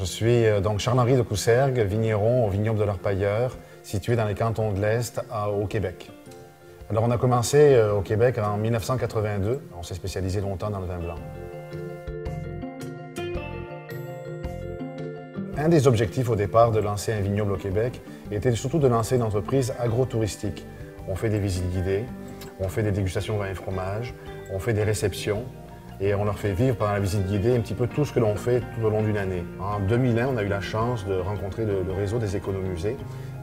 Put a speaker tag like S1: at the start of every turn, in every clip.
S1: Je suis donc Charles-Henri de Coussergues, vigneron au vignoble de l'Orpailleur, situé dans les cantons de l'Est au Québec. Alors on a commencé au Québec en 1982, on s'est spécialisé longtemps dans le vin blanc. Un des objectifs au départ de lancer un vignoble au Québec était surtout de lancer une entreprise agro-touristique. On fait des visites guidées, on fait des dégustations vin et fromage, on fait des réceptions et on leur fait vivre pendant la visite guidée un petit peu tout ce que l'on fait tout au long d'une année. En 2001, on a eu la chance de rencontrer le réseau des économusées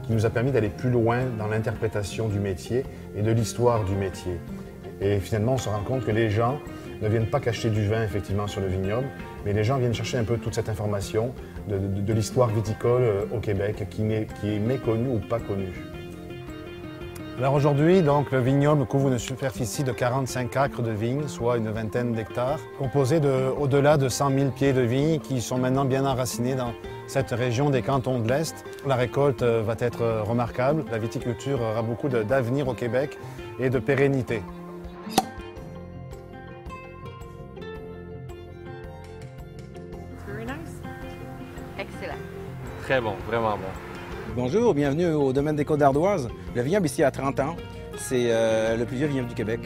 S1: qui nous a permis d'aller plus loin dans l'interprétation du métier et de l'histoire du métier. Et finalement, on se rend compte que les gens ne viennent pas qu'acheter du vin effectivement sur le vignoble, mais les gens viennent chercher un peu toute cette information de l'histoire viticole au Québec qui est méconnue ou pas connue. Alors aujourd'hui, donc, le vignoble couvre une superficie de 45 acres de vignes, soit une vingtaine d'hectares, composé au-delà de 100 000 pieds de vignes qui sont maintenant bien enracinés dans cette région des cantons de l'Est. La récolte va être remarquable. La viticulture aura beaucoup d'avenir au Québec et de pérennité.
S2: Very nice. Excellent.
S3: Très bon, vraiment bon.
S4: Bonjour, bienvenue au domaine des Côtes-d'Ardoises. Le vignoble ici a 30 ans. C'est le plus vieux vignoble du Québec.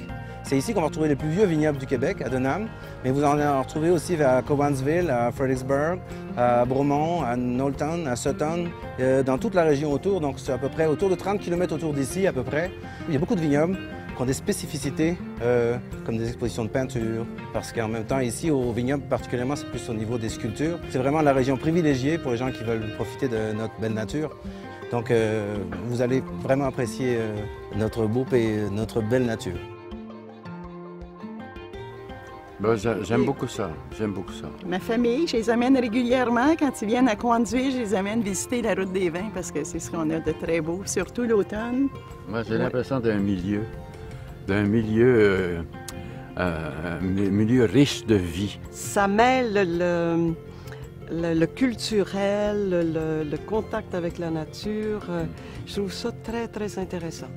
S4: C'est ici qu'on va retrouver les plus vieux vignobles du Québec, à Denham, mais vous en retrouvez aussi à Cowansville, à Fredericksburg, à Bromont, à Knowlton, à Sutton, dans toute la région autour. Donc c'est à peu près autour de 30 km autour d'ici, à peu près. Il y a beaucoup de vignobles qui ont des spécificités, comme des expositions de peinture, parce qu'en même temps, ici, au vignoble particulièrement, c'est plus au niveau des sculptures. C'est vraiment la région privilégiée pour les gens qui veulent profiter de notre belle nature. Donc, vous allez vraiment apprécier notre beau pays, notre belle nature.
S5: Ben, j'aime beaucoup ça,
S6: Ma famille, je les amène régulièrement. Quand ils viennent à Cowansville, je les amène visiter la route des vins parce que c'est ce qu'on a de très beau, surtout l'automne.
S5: Moi, j'ai l'impression d'un milieu riche de vie.
S7: Ça mêle le culturel, le contact avec la nature. Je trouve ça très, très intéressant.